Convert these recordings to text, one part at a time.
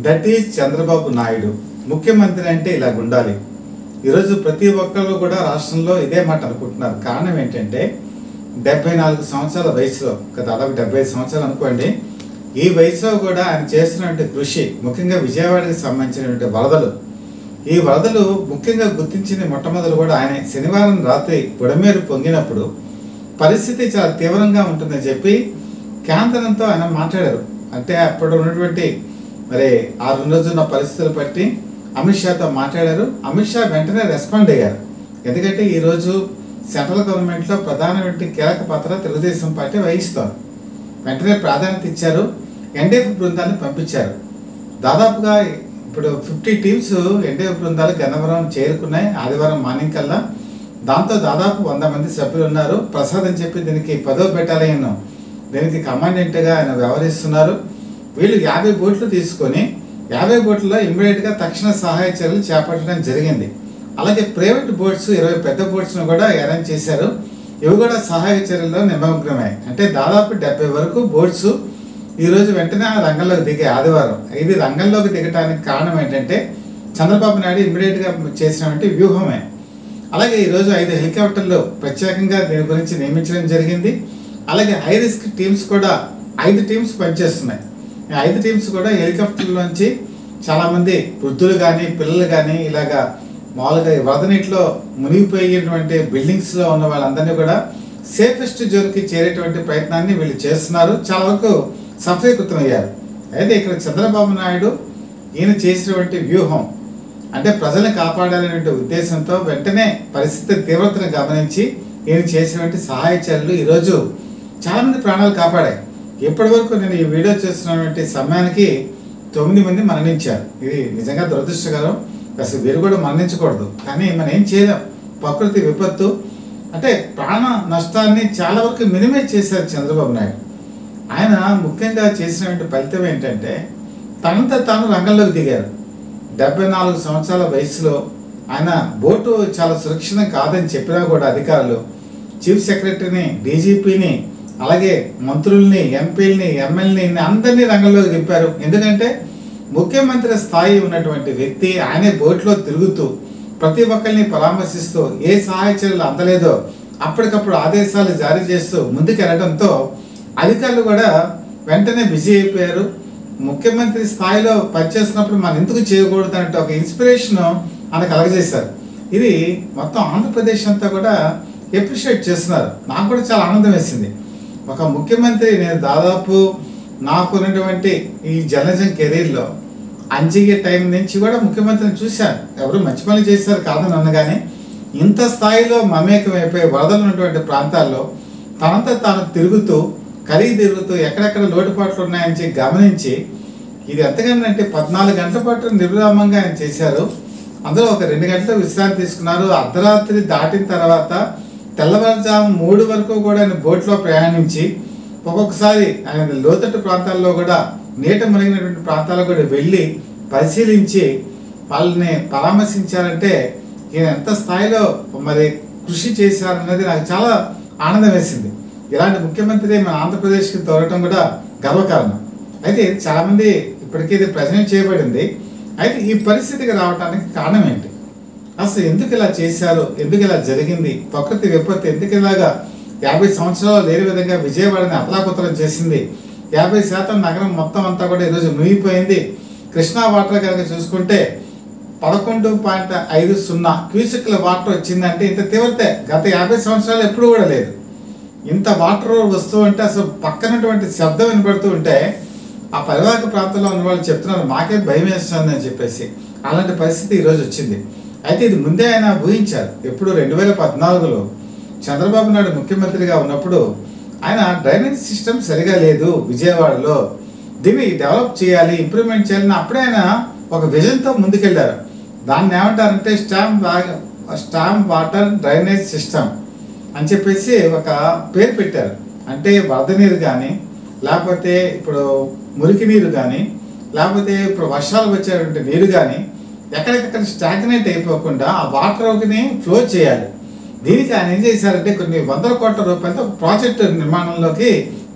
That is Chandrababu Naidu. ముఖ్యమంత్రి అంటే ఇలా ఉండాలి. ఈరోజు ప్రతి ఒక్కరు కూడా రాష్ట్రంలో ఇదే మాట అనుకుంటున్నారు. కారణం ఏంటంటే 74 సంవత్సరాల వయసులో, దాదాపు 75 సంవత్సరాలు అనుకోండి, ఈ వయసులో కూడా ఆయన చేస్తున్నటువంటి కృషి, ముఖ్యంగా విజయవాడకి సంబంధించినటువంటి వరదలు, ఈ వరదలు ముఖ్యంగా గుర్తించింది మొట్టమొదలు కూడా ఆయనే. శనివారం రాత్రి బుడమేరు పొంగినప్పుడు పరిస్థితి చాలా తీవ్రంగా ఉంటుందని చెప్పి కేంద్రంతో ఆయన మాట్లాడారు. అంటే అప్పుడు ఉన్నటువంటి మరి ఆ రోజున్న పరిస్థితులు బట్టి అమిత్ షాతో మాట్లాడారు. అమిత్ షా వెంటనే రెస్పాండ్ అయ్యారు. ఎందుకంటే ఈరోజు సెంట్రల్ గవర్నమెంట్లో ప్రధానమైన కీలక పాత్ర తెలుగుదేశం పార్టీ వహిస్తారు. వెంటనే ప్రాధాన్యత ఇచ్చారు. ఎన్డీఎఫ్ బృందాన్ని పంపించారు. దాదాపుగా ఇప్పుడు 50 టీమ్స్ ఎన్డీఎఫ్ బృందాలు గన్నవరం చేరుకున్నాయి ఆదివారం మార్నింగ్ కల్లా. దాంతో దాదాపు 100 మంది సభ్యులు ఉన్నారు. ప్రసాద్ అని చెప్పి దీనికి 10వ బెటాలియన్ దీనికి కమాండెంట్గా ఆయన వ్యవహరిస్తున్నారు. వీళ్ళు 50 బోట్లు తీసుకొని 50 బోట్లలో ఇమ్మీడియట్గా తక్షణ సహాయ చర్యలు చేపట్టడం జరిగింది. అలాగే ప్రైవేట్ బోట్స్ 20 పెద్ద బోట్స్ను కూడా అరేంజ్ చేశారు. ఇవి కూడా సహాయ చర్యల్లో నిమగ్నమై, అంటే దాదాపు 70 వరకు బోట్స్ ఈరోజు వెంటనే రంగంలోకి దిగే ఆదివారం. ఇది రంగంలోకి దిగడానికి కారణం ఏంటంటే చంద్రబాబు నాయుడు ఇమ్మీడియట్గా చేసినటువంటి వ్యూహమే. అలాగే ఈరోజు 5 హెలికాప్టర్లు ప్రత్యేకంగా దీని గురించి నియమించడం జరిగింది. అలాగే హై రిస్క్ టీమ్స్ కూడా 5 టీమ్స్ పనిచేస్తున్నాయి. 5 టీమ్స్ కూడా హెలికాప్టర్లోంచి చాలామంది వృద్ధులు కానీ పిల్లలు కానీ ఇలాగా మామూలుగా వరద నీటిలో మునిగిపోయేటువంటి బిల్డింగ్స్లో ఉన్న వాళ్ళందరినీ కూడా సేఫెస్ట్ జోన్కి చేరేటువంటి ప్రయత్నాన్ని వీళ్ళు చేస్తున్నారు. చాలా వరకు సఫలీకృతమయ్యారు. అయితే ఇక్కడ చంద్రబాబు నాయుడు ఈయన చేసినటువంటి వ్యూహం అంటే ప్రజల్ని కాపాడాలనే ఉద్దేశంతో వెంటనే పరిస్థితి తీవ్రతను గమనించి ఈయన చేసినటువంటి సహాయ చర్యలు ఈరోజు చాలామంది ప్రాణాలు కాపాడాయి. ఇప్పటి వరకు నేను ఈ వీడియో చేస్తున్నటువంటి సమయానికి 9 మంది మరణించారు. ఇది నిజంగా దురదృష్టకరం. అసలు వీరు కూడా మరణించకూడదు. కానీ మనం ఏం చేయలేం. ప్రకృతి విపత్తు అంటే ప్రాణ నష్టాన్ని చాలా వరకు మినిమైజ్ చేశారు చంద్రబాబు నాయుడు. ఆయన ముఖ్యంగా చేసినటువంటి ఫలితం ఏంటంటే తనంతా తాను రంగంలోకి దిగారు. 74 సంవత్సరాల వయసులో ఆయన బోటు చాలా సురక్షితం కాదని చెప్పినా కూడా అధికారులు చీఫ్ సెక్రటరీని, డీజీపీని, అలాగే మంత్రుల్ని, ఎంపీలని, ఎమ్మెల్యేని అందరినీ రంగంలోకి దింపారు. ఎందుకంటే ముఖ్యమంత్రి స్థాయి ఉన్నటువంటి వ్యక్తి ఆయనే బోట్లో తిరుగుతూ ప్రతి ఒక్కరిని పరామర్శిస్తూ ఏ సహాయ చర్యలు అందలేదో అప్పటికప్పుడు ఆదేశాలు జారీ చేస్తూ ముందుకెళ్ళడంతో అధికారులు కూడా వెంటనే బిజీ అయిపోయారు. ముఖ్యమంత్రి స్థాయిలో పనిచేస్తున్నప్పుడు మనం ఎందుకు చేయకూడదు అంటే ఒక ఇన్స్పిరేషన్ ఆయన కలగజేశారు. ఇది మొత్తం ఆంధ్రప్రదేశ్ అంతా కూడా ఎప్రిషియేట్ చేస్తున్నారు. నాకు కూడా చాలా ఆనందం వేసింది. ఒక ముఖ్యమంత్రి, నేను దాదాపు నాకున్నటువంటి ఈ జర్నలిజం కెరీర్లో అంజయ్య టైం నుంచి కూడా ముఖ్యమంత్రిని చూశాను. ఎవరు మంచి పనులు చేశారు కాదని అన్నగానే ఇంత స్థాయిలో మమేకమైపోయి వరదలు ఉన్నటువంటి ప్రాంతాల్లో తనంతా తాను తిరుగుతూ తిరుగుతూ ఎక్కడెక్కడ లోటుపాట్లు ఉన్నాయని గమనించి ఇది ఎంతగానంటే 14 గంటల పాటు నిర్విరామంగా ఆయన చేశారు. అందులో ఒక 2 గంటలు విశ్రాంతి తీసుకున్నారు. అర్ధరాత్రి దాటిన తర్వాత తెల్లవారుజాము 3 వరకు కూడా ఆయన బోట్లో ప్రయాణించి ఒక్కొక్కసారి ఆయన లోతట్టు ప్రాంతాల్లో కూడా నీట మునిగినటువంటి ప్రాంతాలకు కూడా వెళ్ళి పరిశీలించి వాళ్ళని పరామర్శించారంటే ఈయన ఎంత స్థాయిలో మరి కృషి చేశారన్నది నాకు చాలా ఆనందం వేసింది. ఇలాంటి ముఖ్యమంత్రి మన ఆంధ్రప్రదేశ్కి దొరకడం కూడా గర్వకారణం. అయితే చాలామంది ఇప్పటికీ ఇది ప్రజెంట్ చేయబడింది. అయితే ఈ పరిస్థితికి రావడానికి కారణం ఏంటి? అసలు ఎందుకు ఇలా చేశారు? ఎందుకు ఇలా జరిగింది? ప్రకృతి విపత్తు ఎందుకు ఇలాగా 50 సంవత్సరాలు లేని విధంగా విజయవాడని అతలాకుతలం చేసింది? 50% నగరం మొత్తం అంతా కూడా ఈరోజు మునిగిపోయింది. కృష్ణా వాటర్ కనుక చూసుకుంటే 11.50 క్యూసెక్ల వాటర్ వచ్చిందంటే ఇంత తీవ్రత గత 50 సంవత్సరాలు ఎప్పుడు కూడా లేదు. ఇంత వాటర్ వస్తూ ఉంటే అసలు పక్కనటువంటి శబ్దం వినపడుతూ ఉంటే ఆ పరివాహక ప్రాంతంలో ఉన్న వాళ్ళు చెప్తున్నారు మాకే భయం వేస్తుంది అని చెప్పేసి. అలాంటి పరిస్థితి ఈరోజు వచ్చింది. అయితే ఇది ముందే ఆయన ఊహించారు. ఎప్పుడు 2014లో చంద్రబాబు నాయుడు ముఖ్యమంత్రిగా ఉన్నప్పుడు ఆయన డ్రైనేజ్ సిస్టమ్ సరిగా లేదు విజయవాడలో, దీన్ని డెవలప్ చేయాలి, ఇంప్రూవ్మెంట్ చేయాలని అప్పుడే ఆయన ఒక విజన్తో ముందుకెళ్ళారు. దాన్ని ఏమంటారంటే స్టామ్ వాటర్ డ్రైనేజ్ సిస్టమ్ అని చెప్పేసి ఒక పేరు పెట్టారు. అంటే వరద నీరు కానీ, లేకపోతే ఇప్పుడు మురికి నీరు కానీ, లేకపోతే ఇప్పుడు వర్షాలు వచ్చేటువంటి నీరు కానీ ఎక్కడికక్కడ స్టాగ్నేట్ అయిపోకుండా ఆ వాటర్ని ఫ్లో చేయాలి. దీనికి ఆయన ఏం చేశారంటే కొన్ని 100 కోట్ల రూపాయలతో ఒక ప్రాజెక్టు నిర్మాణంలోకి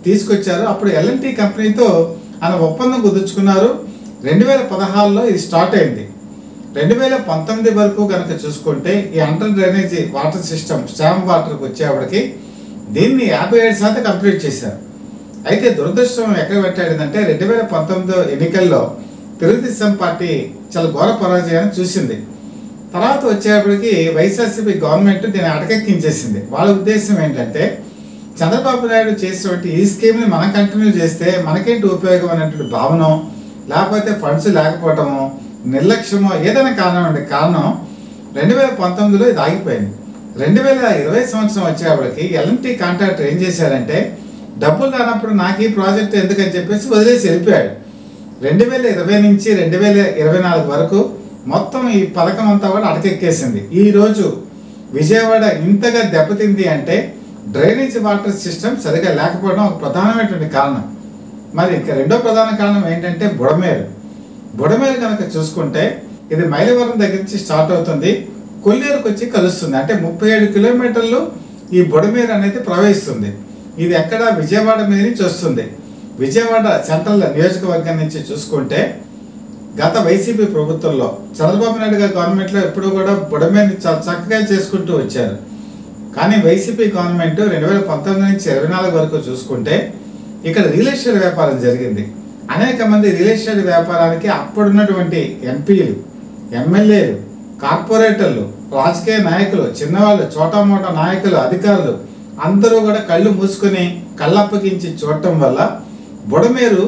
తీసుకొచ్చారు. అప్పుడు ఎల్ఎన్టీ కంపెనీతో ఆయన ఒప్పందం కుదుర్చుకున్నారు. 2016లో ఇది స్టార్ట్ అయింది. 2019 వరకు కనుక చూసుకుంటే ఈ under drainage water system storm వాటర్కి వచ్చేవాడికి దీన్ని 57% కంప్లీట్ చేశారు. అయితే దురదృష్టం ఎక్కడ పెట్టాడంటే 2019 ఎన్నికల్లో తెలుగుదేశం పార్టీ చాలా ఘోర పరాజయాన్ని చూసింది. తర్వాత వచ్చేప్పటికి వైఎస్ఆర్సీపీ గవర్నమెంట్ దీన్ని అటకెక్కించేసింది. వాళ్ళ ఉద్దేశం ఏంటంటే చంద్రబాబు నాయుడు చేసినటువంటి ఈ స్కీమ్ని మనం కంటిన్యూ చేస్తే మనకేంటి ఉపయోగం అనేటువంటి భావన, లేకపోతే ఫండ్స్ లేకపోవటము, నిర్లక్ష్యమో ఏదైనా కారణం 2019లో ఇది ఆగిపోయింది. 2020 సంవత్సరం వచ్చేప్పటికి ఎల్ఎన్టీ కాంట్రాక్టర్ ఏం చేశారంటే డబ్బులు రానప్పుడు నాకు ఈ ప్రాజెక్ట్ ఎందుకని చెప్పేసి వదిలేసి వెళ్ళిపోయాడు. 2020 నుంచి 2024 వరకు మొత్తం ఈ పథకం అంతా కూడా అటకెక్కేసింది. ఈరోజు విజయవాడ ఇంతగా దెబ్బతింది అంటే డ్రైనేజ్ వాటర్ సిస్టమ్ సరిగా లేకపోవడం ఒక ప్రధానమైనటువంటి కారణం. మరి ఇంకా రెండో ప్రధాన కారణం ఏంటంటే బుడమేరు కనుక చూసుకుంటే ఇది మైలవరం దగ్గర నుంచి స్టార్ట్ అవుతుంది, కొల్లేరుకు వచ్చి కలుస్తుంది. అంటే 37 కిలోమీటర్లు ఈ బుడమేరు అనేది ప్రవహిస్తుంది. ఇది ఎక్కడ విజయవాడ మీద నుంచి వస్తుంది. విజయవాడ సెంట్రల్ నియోజకవర్గం నుంచి చూసుకుంటే గత వైసీపీ ప్రభుత్వంలో చంద్రబాబు నాయుడు గారి గవర్నమెంట్లో ఎప్పుడు కూడా బుడమేరుని చాలా చక్కగా చేసుకుంటూ వచ్చారు. కానీ వైసీపీ గవర్నమెంట్ 2019 నుంచి 2024 వరకు చూసుకుంటే ఇక్కడ రియల్ ఎస్టేట్ వ్యాపారం జరిగింది. అనేక మంది రియల్ ఎస్టేట్ వ్యాపారానికి అప్పుడున్నటువంటి ఎంపీలు, ఎమ్మెల్యేలు, కార్పొరేటర్లు, రాజకీయ నాయకులు, చిన్నవాళ్ళు, చోటామోటా నాయకులు, అధికారులు అందరూ కూడా కళ్ళు మూసుకొని కళ్ళప్పగించి చూడటం వల్ల బుడమేరు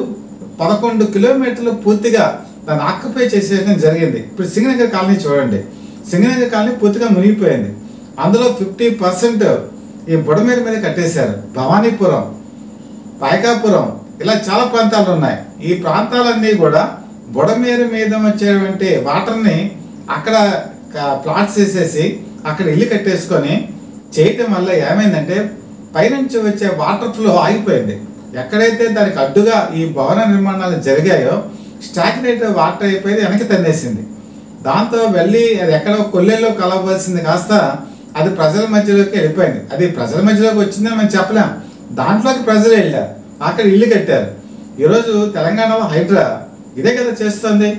11 కిలోమీటర్లు పూర్తిగా దాన్ని ఆక్యుపై చేసేయడం జరిగింది. ఇప్పుడు సింగనగర్ కాలనీ చూడండి, సింగనగర్ కాలనీ పూర్తిగా మునిగిపోయింది. అందులో 50% ఈ బుడమేరు మీద కట్టేశారు. భవానీపురం, పాయకాపురం ఇలా చాలా ప్రాంతాలు ఉన్నాయి. ఈ ప్రాంతాలన్నీ కూడా బుడమేరు మీద వచ్చేటువంటి వాటర్ని అక్కడ ప్లాట్స్ వేసేసి అక్కడ ఇల్లు కట్టేసుకొని చేయటం వల్ల ఏమైందంటే పైనుంచి వచ్చే వాటర్ ఫ్లో ఆగిపోయింది. ఎక్కడైతే దానికి అడ్డుగా ఈ భవన నిర్మాణాలు జరిగాయో స్టాగ్నేట్ వాటర్ అయిపోయి వెనక్కి తన్నేసింది. దాంతో వెళ్ళి అది ఎక్కడో కొల్లెల్లో కలవలసింది కాస్త అది ప్రజల మధ్యలోకి వెళ్ళిపోయింది. అది ప్రజల మధ్యలోకి వచ్చిందని మనం చెప్పలేం. దాంట్లోకి ప్రజలు వెళ్ళారు, అక్కడ ఇల్లు కట్టారు. ఈరోజు తెలంగాణలో హైడ్రా ఇదే కదా చేస్తుంది.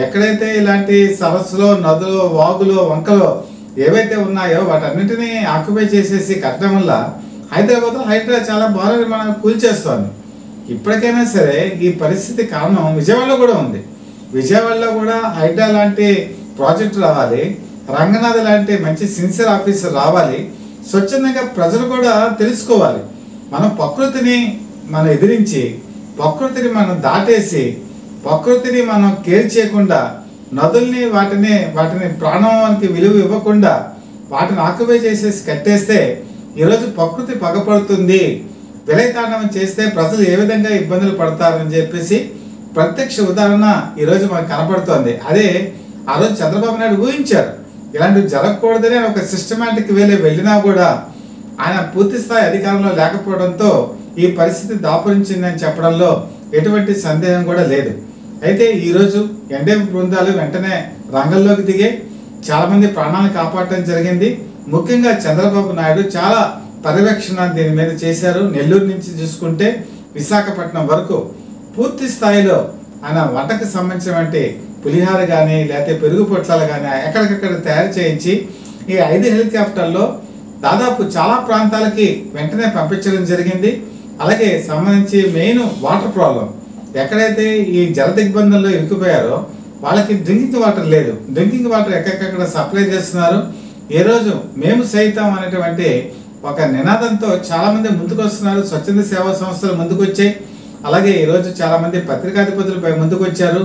ఎక్కడైతే ఇలాంటి సరస్సులో, నదులు, వాగులు, వంకలు ఏవైతే ఉన్నాయో వాటన్నింటినీ ఆక్యుపై చేసేసి కట్టడం వల్ల హైదరాబాద్లో హైడ్రా చాలా బాగా మనం కూల్చేస్తోంది. ఇప్పటికైనా సరే ఈ పరిస్థితి కారణం విజయవాడలో కూడా ఉంది. విజయవాడలో కూడా హైడ్రా లాంటి ప్రాజెక్టు రావాలి, రంగనాథ్ లాంటి మంచి సిన్సియర్ ఆఫీసర్ రావాలి. స్వచ్ఛందంగా ప్రజలు కూడా తెలుసుకోవాలి. మనం ప్రకృతిని మనం ఎదిరించి, ప్రకృతిని మనం దాటేసి, ప్రకృతిని మనం కేర్ చేయకుండా, నదుల్ని వాటిని ప్రాణానికి విలువ ఇవ్వకుండా వాటిని ఆక్యుపై చేసేసి కట్టేస్తే ఈరోజు ప్రకృతి పగపడుతుంది. విలయతాండవం చేస్తే ప్రజలు ఏ విధంగా ఇబ్బందులు పడతారని చెప్పేసి ప్రత్యక్ష ఉదాహరణ ఈరోజు మనకు కనపడుతోంది. అదే ఆ రోజు చంద్రబాబు నాయుడు ఊహించారు. ఇలాంటివి జరగకూడదని ఒక సిస్టమేటిక్ వెళ్ళినా కూడా ఆయన పూర్తి స్థాయి అధికారంలో లేకపోవడంతో ఈ పరిస్థితి దాపురించిందని చెప్పడంలో ఎటువంటి సందేహం కూడా లేదు. అయితే ఈరోజు ఎన్డీఎఫ్ బృందాలు వెంటనే రంగంలోకి దిగే చాలామంది ప్రాణాలను కాపాడటం జరిగింది. ముఖ్యంగా చంద్రబాబు నాయుడు చాలా పర్యవేక్షణ దీని మీద చేశారు. నెల్లూరు నుంచి చూసుకుంటే విశాఖపట్నం వరకు పూర్తి స్థాయిలో ఆయన వంటకు సంబంధించినటువంటి పులిహార కానీ లేకపోతే పెరుగు పొట్లాలు కానీ ఎక్కడికక్కడ తయారు చేయించి ఈ 5 హెలికాప్టర్లో దాదాపు చాలా ప్రాంతాలకి వెంటనే పంపించడం జరిగింది. అలాగే సంబంధించి మెయిన్ వాటర్ ప్రాబ్లం, ఎక్కడైతే ఈ జల దిగ్బంధంలో ఇరుక్కుపోయారో వాళ్ళకి డ్రింకింగ్ వాటర్ లేదు. డ్రింకింగ్ వాటర్ ఎక్కడెక్కడ సప్లై చేస్తున్నారు. ఏ రోజు మేము సైతం అనేటువంటి ఒక నినాదంతో చాలా మంది ముందుకు వస్తున్నారు. స్వచ్ఛంద సేవా సంస్థలు ముందుకు వచ్చాయి. అలాగే ఈరోజు చాలా మంది పత్రికాధిపతులపై ముందుకు వచ్చారు,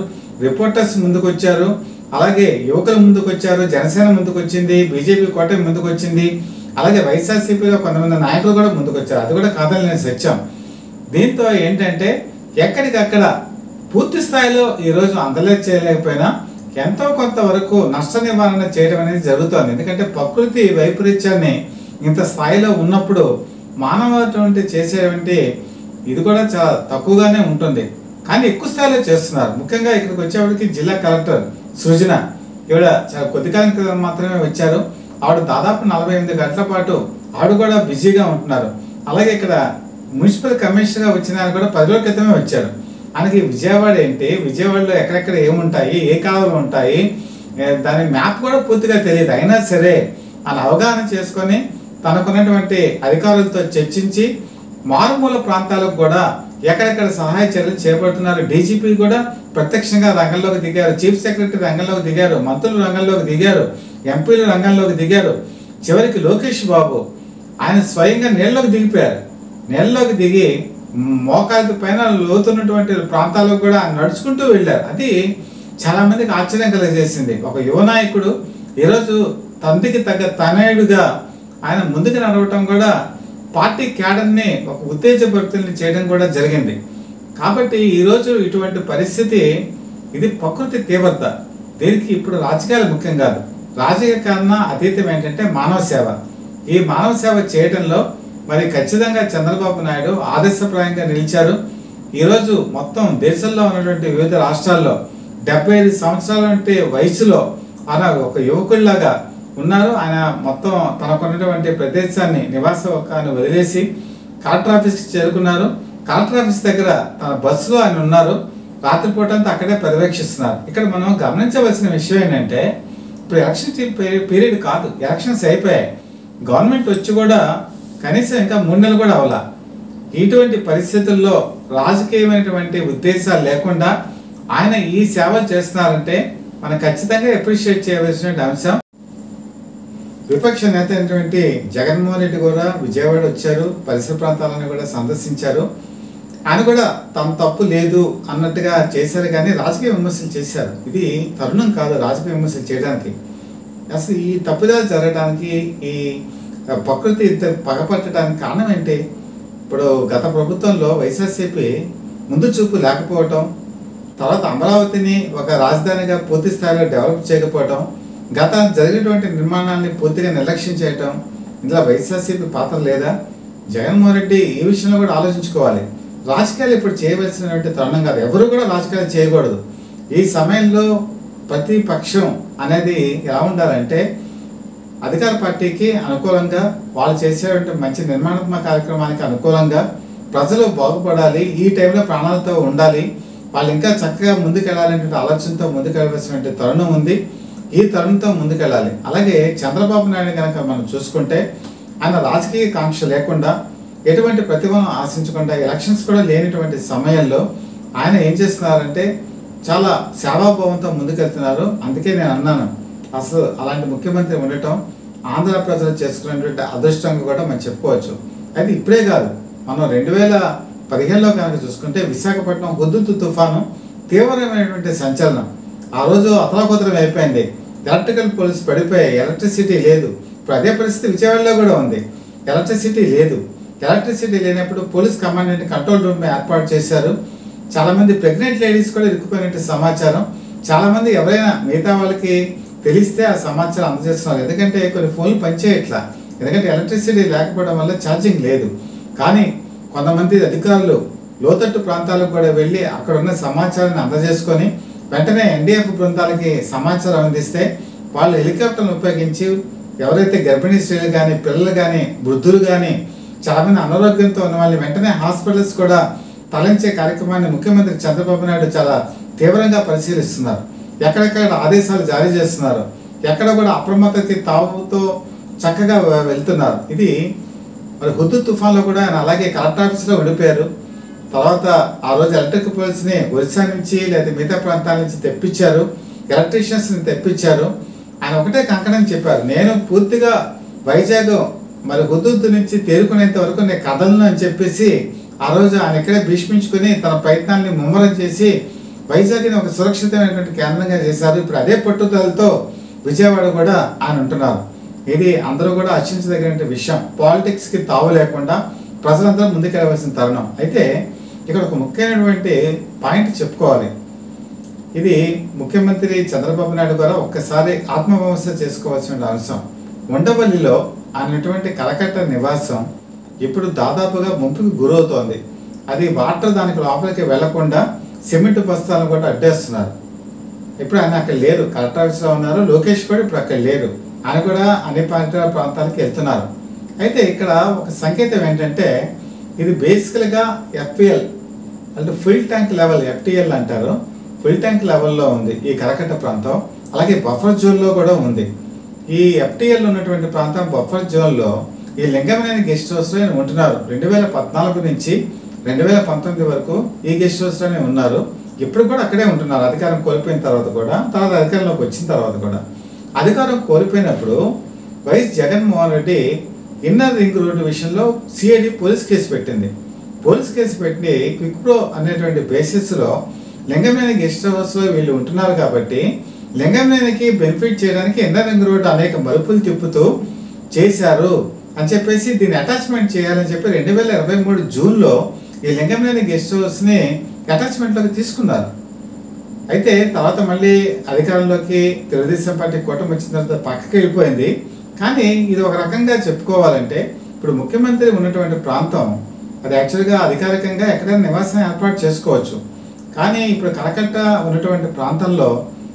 రిపోర్టర్స్ ముందుకు వచ్చారు, అలాగే యువకులు ముందుకు వచ్చారు, జనసేన ముందుకు వచ్చింది, బీజేపీ కూటమి ముందుకు వచ్చింది, అలాగే వైఎస్ఆర్సీపీలో కొంతమంది నాయకులు కూడా ముందుకు వచ్చారు. అది కూడా కాదని సత్యం. దీంతో ఏంటంటే ఎక్కడికక్కడ పూర్తి స్థాయిలో ఈరోజు అందలేదు చేయలేకపోయినా ఎంతో కొంత వరకు నష్ట నివారణ చేయడం అనేది జరుగుతోంది. ఎందుకంటే ప్రకృతి వైపరీత్యాన్ని ఇంత స్థాయిలో ఉన్నప్పుడు మానవటువంటి చేసేటువంటి ఇది కూడా చాలా తక్కువగానే ఉంటుంది. కానీ ఎక్కువ స్థాయిలో చేస్తున్నారు. ముఖ్యంగా ఇక్కడికి వచ్చేవాడికి జిల్లా కలెక్టర్ సృజన ఈవిడ చాలా కొద్ది కాలం క్రితం మాత్రమే వచ్చారు. ఆవిడ దాదాపు 48 గంటల పాటు ఆవిడ కూడా బిజీగా ఉంటున్నారు. అలాగే ఇక్కడ మున్సిపల్ కమిషనర్గా వచ్చిన ఆయన కూడా 10 రోజుల క్రితమే వచ్చారు. ఆయనకి విజయవాడ ఏంటి, విజయవాడలో ఎక్కడెక్కడ ఏముంటాయి, ఏ కాలువలు ఉంటాయి, దాని మ్యాప్ కూడా పూర్తిగా తెలియదు. అయినా సరే ఆయన అవగాహన చేసుకొని తనకున్నటువంటి అధికారులతో చర్చించి మారుమూల ప్రాంతాలకు కూడా ఎక్కడెక్కడ సహాయ చర్యలు చేపడుతున్నారు. డీజీపీ కూడా ప్రత్యక్షంగా రంగంలోకి దిగారు, చీఫ్ సెక్రటరీ రంగంలోకి దిగారు, మంత్రులు రంగంలోకి దిగారు, ఎంపీలు రంగంలోకి దిగారు. చివరికి లోకేష్ బాబు ఆయన స్వయంగా నీళ్ళలోకి దిగిపోయారు. నీళ్ళలోకి దిగి మోకాళ్ళ పైన లోతున్నటువంటి ప్రాంతాలకు కూడా నడుచుకుంటూ వెళ్ళారు. అది చాలా మందికి ఆశ్చర్యం కలిగజేసింది. ఒక యువ నాయకుడు ఈరోజు తండ్రికి తగ్గ తనయుడుగా ఆయన ముందుకు నడవటం కూడా పార్టీ క్యాడర్ని ఒక ఉత్తేజభరితుల్ని చేయడం కూడా జరిగింది. కాబట్టి ఈరోజు ఇటువంటి పరిస్థితి, ఇది ప్రకృతి తీవ్రత. దీనికి ఇప్పుడు రాజకీయాలు ముఖ్యం కాదు. రాజకీయ కన్నా అతీతం ఏంటంటే మానవ సేవ. ఈ మానవ సేవ చేయడంలో మరి ఖచ్చితంగా చంద్రబాబు నాయుడు ఆదర్శప్రాయంగా నిలిచారు. ఈరోజు మొత్తం దేశంలో ఉన్నటువంటి వివిధ రాష్ట్రాల్లో 75 సంవత్సరాల వయసులో ఆయన ఒక యువకుడిలాగా ఉన్నారు. ఆయన మొత్తం తనకున్నటువంటి ప్రదేశాన్ని నివాసకాన్ని వదిలేసి కలెక్టర్ ఆఫీస్కి చేరుకున్నారు. కలెక్టర్ ఆఫీస్ దగ్గర తన బస్సులో ఆయన ఉన్నారు. రాత్రిపూట అంతా అక్కడే పర్యవేక్షిస్తున్నారు. ఇక్కడ మనం గమనించవలసిన విషయం ఏంటంటే ఇప్పుడు ఎలక్షన్ పీరియడ్ కాదు, ఎలక్షన్స్ అయిపోయాయి. గవర్నమెంట్ వచ్చి కూడా కనీసం ఇంకా 3 నెలలు కూడా అవలా. ఇటువంటి పరిస్థితుల్లో రాజకీయమైనటువంటి ఉద్దేశాలు లేకుండా ఆయన ఈ సేవలు చేస్తున్నారంటే మనం ఖచ్చితంగా అప్రిషియేట్ చేయవలసిన అంశం. విపక్ష నేత అయినటువంటి జగన్మోహన్ రెడ్డి కూడా విజయవాడ వచ్చారు, పరిసర ప్రాంతాలను కూడా సందర్శించారు. ఆయన కూడా తమ తప్పు లేదు అన్నట్టుగా చేశారు, కానీ రాజకీయ విమర్శలు చేశారు. ఇది తరుణం కాదు రాజకీయ విమర్శలు చేయడానికి. అసలు ఈ తప్పుదాలు జరగడానికి, ఈ ప్రకృతి పగపట్టడానికి కారణం ఏంటి? ఇప్పుడు గత ప్రభుత్వంలో వైఎస్ఆర్సీపీ ముందు చూపు లేకపోవటం, తర్వాత అమరావతిని ఒక రాజధానిగా పూర్తి స్థాయిలో డెవలప్ చేయకపోవటం, గత జరిగినటువంటి నిర్మాణాన్ని పూర్తిగా నిర్లక్ష్యం చేయటం, ఇందులో వైఎస్ఆర్సీపీ పాత్ర లేదా? జగన్మోహన్ రెడ్డి ఈ విషయంలో కూడా ఆలోచించుకోవాలి. రాజకీయాలు ఇప్పుడు చేయవలసినటువంటి తరుణం కాదు. ఎవరు కూడా రాజకీయాలు చేయకూడదు. ఈ సమయంలో ప్రతిపక్షం అనేది ఎలా ఉండాలంటే అధికార పార్టీకి అనుకూలంగా, వాళ్ళు చేసేటువంటి మంచి నిర్మాణాత్మక కార్యక్రమానికి అనుకూలంగా ప్రజలు బాగుపడాలి, ఈ టైంలో ప్రాణాలతో ఉండాలి, వాళ్ళు ఇంకా చక్కగా ముందుకెళ్ళాలనే ఆలోచనతో ముందుకెళ్ళవలసినటువంటి తరుణం ఉంది. ఈ తరుణంతో ముందుకెళ్ళాలి. అలాగే చంద్రబాబు నాయుడు కనుక మనం చూసుకుంటే ఆయన రాజకీయ కాంక్ష లేకుండా, ఎటువంటి ప్రతిభను ఆశించకుండా, ఎలక్షన్స్ కూడా లేనటువంటి సమయంలో ఆయన ఏం చేస్తున్నారంటే చాలా సేవాభావంతో ముందుకెళ్తున్నారు. అందుకే నేను అన్నాను, అసలు అలాంటి ముఖ్యమంత్రి ఉండటం ఆంధ్ర ప్రజలు చేసుకునేటువంటి అదృష్టంగా కూడా మనం చెప్పుకోవచ్చు. అయితే ఇప్పుడే కాదు, మనం 2015లో కనుక చూసుకుంటే విశాఖపట్నం హుద్హుద్ తుఫాను తీవ్రమైనటువంటి సంచలనం. ఆ రోజు అతలాకుతలం అయిపోయింది. ఎలక్ట్రికల్ పోల్స్ పడిపోయాయి, ఎలక్ట్రిసిటీ లేదు. ఇప్పుడు అదే పరిస్థితి విజయవాడలో కూడా ఉంది. ఎలక్ట్రిసిటీ లేదు. ఎలక్ట్రిసిటీ లేనప్పుడు పోలీస్ కమాండెంట్ కంట్రోల్ రూమ్ ఏర్పాటు చేశారు. చాలామంది ప్రెగ్నెంట్ లేడీస్ కూడా ఇరుక్కుపోయినట్టు సమాచారం. చాలామంది ఎవరైనా మిగతా వాళ్ళకి తెలిస్తే ఆ సమాచారం అందజేస్తున్నారు. ఎందుకంటే కొన్ని ఫోన్లు పనిచేయట్లా, ఎందుకంటే ఎలక్ట్రిసిటీ లేకపోవడం వల్ల ఛార్జింగ్ లేదు. కానీ కొంతమంది అధికారులు లోతట్టు ప్రాంతాలకు కూడా వెళ్ళి అక్కడ ఉన్న సమాచారాన్ని అందజేసుకొని వెంటనే ఎన్డీఎఫ్ బృందాలకి సమాచారం అందిస్తే వాళ్ళు హెలికాప్టర్ను ఉపయోగించి ఎవరైతే గర్భిణీ స్త్రీలు కానీ, పిల్లలు కానీ, వృద్ధులు కానీ, చాలామంది అనారోగ్యంతో ఉన్న వాళ్ళని వెంటనే హాస్పిటల్స్ కూడా తరలించే కార్యక్రమాన్ని ముఖ్యమంత్రి చంద్రబాబు నాయుడు చాలా తీవ్రంగా పరిశీలిస్తున్నారు. ఎక్కడెక్కడ ఆదేశాలు జారీ చేస్తున్నారు, ఎక్కడ కూడా అప్రమత్తకి తావుతో చక్కగా వెళ్తున్నారు. ఇది మరి హుద్హుద్ తుఫాన్లో కూడా ఆయన అలాగే కలెక్టర్ ఆఫీస్లో ఉండిపోయారు. తర్వాత ఆ రోజు ఎలక్ట్రిక్ పోల్స్ని ఒరిస్సా నుంచి లేదా మిగతా ప్రాంతాల నుంచి తెప్పించారు, ఎలక్ట్రీషియన్స్ని తెప్పించారు. ఆయన ఒకటే కంకణం చెప్పారు, నేను పూర్తిగా వైజాగ్ మరి హుద్హుద్ నుంచి తేరుకునేంత వరకు నేను కదలను అని చెప్పేసి ఆ రోజు ఆయన ఇక్కడే భీష్మించుకుని తన ప్రయత్నాన్ని ముమ్మరం చేసి వైజాగ్ని ఒక సురక్షితమైనటువంటి కేంద్రంగా చేశారు. ఇప్పుడు అదే పట్టుదలతో విజయవాడ కూడా ఆయన ఉంటున్నారు. ఇది అందరూ కూడా హర్షించదగిన విషయం. పాలిటిక్స్కి తావు లేకుండా ప్రజలందరూ ముందుకెళ్ళవలసిన తరుణం. అయితే ఇక్కడ ఒక ముఖ్యమైనటువంటి పాయింట్ చెప్పుకోవాలి. ఇది ముఖ్యమంత్రి చంద్రబాబు నాయుడు గారు ఒక్కసారి ఆత్మవిమర్శ చేసుకోవాల్సిన అంశం. ఉండవల్లిలో ఆయనటువంటి కలకట్ట నివాసం ఇప్పుడు దాదాపుగా ముంపుకు గురవుతోంది. అది వాటర్ దానికి లోపలికి వెళ్లకుండా సిమెంట్ బస్తాలను కూడా అడ్డేస్తున్నారు. ఇప్పుడు ఆయన అక్కడ లేరు, కలెక్టర్ ఆఫీస్లో ఉన్నారు. లోకేష్ కూడా ఇప్పుడు అక్కడ లేరు, ఆయన కూడా అన్ని ప్రాంతాలకు వెళ్తున్నారు. అయితే ఇక్కడ ఒక సంకేతం ఏంటంటే ఇది బేసికల్గా ఎఫ్పిఎల్ అంటే ఫుల్ ట్యాంక్ లెవెల్ FTL అంటారు, ఫుల్ ట్యాంక్ లెవెల్లో ఉంది ఈ కరకట్ట ప్రాంతం. అలాగే బఫర్ జోన్లో కూడా ఉంది. ఈ FTL ఉన్నటువంటి ప్రాంతం బఫర్ జోన్లో ఈ లింగమనేని గెస్ట్ హౌస్లో ఉంటున్నారు. 2014 నుంచి 2019 వరకు ఈ గెస్ట్ హౌస్లోనే ఉన్నారు. ఇప్పుడు కూడా అక్కడే ఉంటున్నారు, అధికారం కోల్పోయిన తర్వాత కూడా, తర్వాత అధికారంలోకి వచ్చిన తర్వాత కూడా. అధికారం కోల్పోయినప్పుడు YS Jaganmohan Reddy inner ring road విషయంలో CID పోలీస్ కేసు పెట్టింది. పోలీస్ కేసు పెట్టి క్విక్ ప్రో అనేటువంటి బేసిస్లో లింగమనేని గెస్ట్ హౌస్లో వీళ్ళు ఉంటున్నారు కాబట్టి లింగమనేనికి బెనిఫిట్ చేయడానికి ఇన్నర్ రింగ్ రోడ్డు అనేక మలుపులు తిప్పుతూ చేశారు అని చెప్పేసి దీన్ని అటాచ్మెంట్ చేయాలని చెప్పి 2023 జూన్లో ఈ లింగమనేని గెస్ట్ హౌస్ని అటాచ్మెంట్లోకి తీసుకున్నారు. అయితే తర్వాత మళ్ళీ అధికారంలోకి తెలుగుదేశం పార్టీ కూటమి వచ్చిన తర్వాత పక్కకి వెళ్ళిపోయింది. కానీ ఇది ఒక రకంగా చెప్పుకోవాలంటే ఇప్పుడు ముఖ్యమంత్రి ఉన్నటువంటి ప్రాంతం అది యాక్చువల్గా అధికారికంగా ఎక్కడైనా నివాసం ఏర్పాటు చేసుకోవచ్చు. కానీ ఇప్పుడు కరకట్ట ఉన్నటువంటి ప్రాంతంలో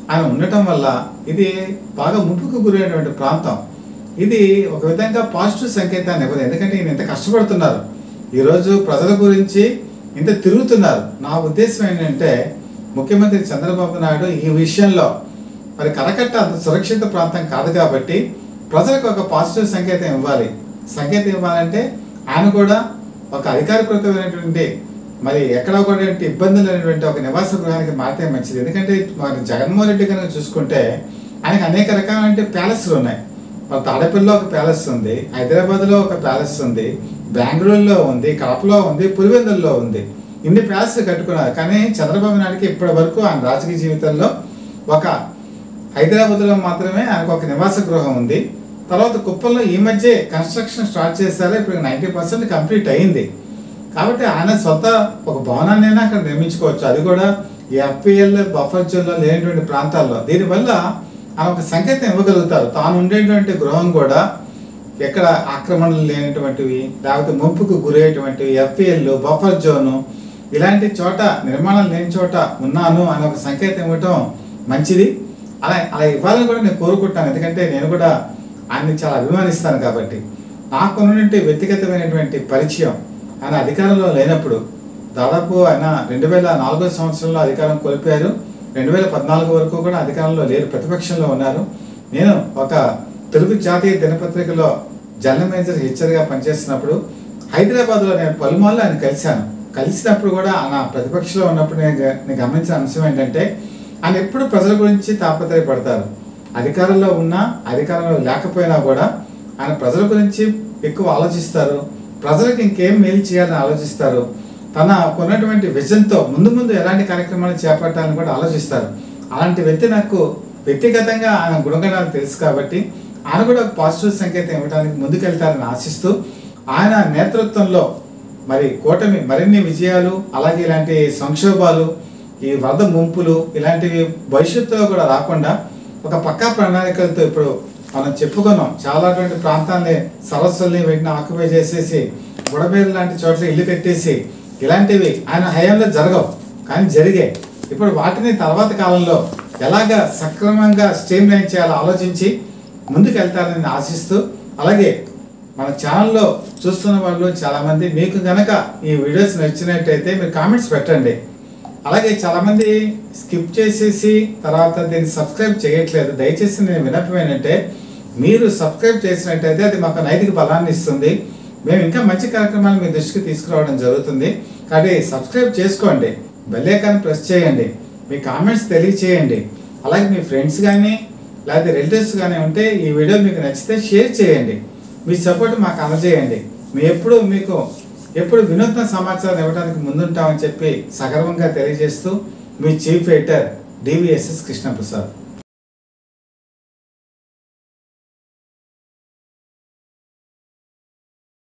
ఆయన ఉండటం వల్ల ఇది బాగా ముప్పుకు గురైనటువంటి ప్రాంతం. ఇది ఒక విధంగా పాజిటివ్ సంకేతాన్ని ఇవ్వదు. ఎందుకంటే ఈయన ఇంత కష్టపడుతున్నారు, ఈరోజు ప్రజల గురించి ఇంత తిరుగుతున్నారు. నా ఉద్దేశం ఏంటంటే ముఖ్యమంత్రి చంద్రబాబు నాయుడు ఈ విషయంలో మరి కరకట్ట అంత సురక్షిత ప్రాంతం కాదు కాబట్టి ప్రజలకు ఒక పాజిటివ్ సంకేతం ఇవ్వాలి. సంకేతం ఇవ్వాలంటే ఆయన కూడా ఒక అధికారికృతమైనటువంటి మరి ఎక్కడ కూడా ఇబ్బందులు లేనటువంటి ఒక నివాస గృహానికి మారితే మంచిది. ఎందుకంటే మరి జగన్మోహన్ రెడ్డి కనుక చూసుకుంటే ఆయనకు అనేక రకాలైన ప్యాలెస్లు ఉన్నాయి. మరి తాడేపల్లిలో ఒక ప్యాలెస్ ఉంది, హైదరాబాద్లో ఒక ప్యాలెస్ ఉంది, బెంగళూరులో ఉంది, కడపలో ఉంది, పులివెందుల్లో ఉంది. ఇన్ని ప్యాలెస్లు కట్టుకున్నారు. కానీ చంద్రబాబు నాయుడుకి ఇప్పటి వరకు ఆయన రాజకీయ జీవితంలో ఒక హైదరాబాద్లో మాత్రమే ఆయనకు ఒక నివాస గృహం ఉంది. తర్వాత కుప్పంలో ఈ మధ్య కన్స్ట్రక్షన్ స్టార్ట్ చేశారు, ఇప్పుడు 90% కంప్లీట్ అయింది. కాబట్టి ఆయన సొంత ఒక భవనాన్ని అక్కడ నిర్మించుకోవచ్చు, అది కూడా ఈ FPL బఫర్ జోన్లో లేనటువంటి ప్రాంతాల్లో. దీనివల్ల ఆయన ఒక సంకేతం ఇవ్వగలుగుతారు. తాను ఉండేటువంటి గృహం కూడా ఎక్కడ ఆక్రమణలు లేనటువంటివి, లేకపోతే ముంపుకు గురయ్యేటువంటివి, FPL బఫర్ జోను ఇలాంటి చోట, నిర్మాణాలు లేని చోట ఉన్నాను అని ఒక సంకేతం ఇవ్వటం మంచిది. అలా ఇవ్వాలని కూడా నేను కోరుకుంటాను. ఎందుకంటే నేను కూడా ఆయన్ని చాలా అభిమానిస్తాను కాబట్టి. నాకు ఉన్నటువంటి వ్యక్తిగతమైనటువంటి పరిచయం ఆయన అధికారంలో లేనప్పుడు, దాదాపు ఆయన 2004 సంవత్సరంలో అధికారం కోల్పోయారు. 2014 వరకు కూడా అధికారంలో లేరు, ప్రతిపక్షంలో ఉన్నారు. నేను ఒక తెలుగు జాతీయ దినపత్రికలో జనరల్ మేనేజర్ హెచ్చరిగా పనిచేస్తున్నప్పుడు హైదరాబాద్లో నేను పలుమార్లు ఆయన కలిసినప్పుడు కూడా ఆయన ప్రతిపక్షంలో ఉన్నప్పుడు నేను గమనించిన అంశం ఏంటంటే ఆయన ఎప్పుడు ప్రజల గురించి తాపత్రయపడతారు. అధికారంలో ఉన్నా అధికారంలో లేకపోయినా కూడా ఆయన ప్రజల గురించి ఎక్కువ ఆలోచిస్తారు, ప్రజలకు ఇంకేం మేలు చేయాలని ఆలోచిస్తారు. తన కొన్నటువంటి విజన్తో ముందు ఎలాంటి కార్యక్రమాలు చేపట్టాలని కూడా ఆలోచిస్తారు. అలాంటి వ్యక్తి నాకు వ్యక్తిగతంగా ఆయన గుణగణాలు తెలుసు కాబట్టి ఆయన కూడా ఒక పాజిటివ్ సంకేతం ఇవ్వడానికి ముందుకెళ్తారని ఆశిస్తూ, ఆయన నేతృత్వంలో మరి కూటమి మరిన్ని విజయాలు, అలాగే ఇలాంటి సంక్షోభాలు, ఈ వరద ముంపులు ఇలాంటివి భవిష్యత్తులో కూడా రాకుండా ఒక పక్కా ప్రణాళికలతో ఇప్పుడు మనం చెప్పుకున్నాం. చాలాటువంటి ప్రాంతాలని, సరస్సుల్ని వీటిని ఆక్యుపై చేసేసి బుడమేరు లాంటి చోట్ల ఇల్లు కట్టేసి ఇలాంటివి ఆయన హయాంలో జరగవు, కానీ జరిగాయి. ఇప్పుడు వాటిని తర్వాత కాలంలో ఎలాగ సక్రమంగా స్ట్రీమ్ లైన్ చేయాలో ఆలోచించి ముందుకెళ్తారని ఆశిస్తూ, అలాగే మన ఛానల్లో చూస్తున్న వాళ్ళు చాలామంది మీకు కనుక ఈ వీడియోస్ నచ్చినట్టయితే మీరు కామెంట్స్ పెట్టండి. అలాగే చాలామంది స్కిప్ చేసేసి తర్వాత దీన్ని సబ్స్క్రైబ్ చేయట్లేదు. దయచేసి నేను విన్నపం ఏంటంటే మీరు సబ్స్క్రైబ్ చేసినట్టయితే అది మాకు నైతిక బలాన్ని ఇస్తుంది. మేము ఇంకా మంచి కార్యక్రమాలు మీ దృష్టికి తీసుకురావడం జరుగుతుంది. కాబట్టి సబ్స్క్రైబ్ చేసుకోండి, బెల్ ఐకాన్ ప్రెస్ చేయండి, మీ కామెంట్స్ తెలియచేయండి. అలాగే మీ ఫ్రెండ్స్ కానీ లేకపోతే రిలేటివ్స్ కానీ ఉంటే ఈ వీడియో మీకు నచ్చితే షేర్ చేయండి. మీ సపోర్ట్ మాకు అందజేయండి. మీకు ఎప్పుడు వినూత్న సమాచారం ఇవ్వడానికి ముందుంటామని చెప్పి సగర్వంగా తెలియజేస్తూ మీ చీఫ్ ఎడిటర్ DVSS కృష్ణప్రసాద్.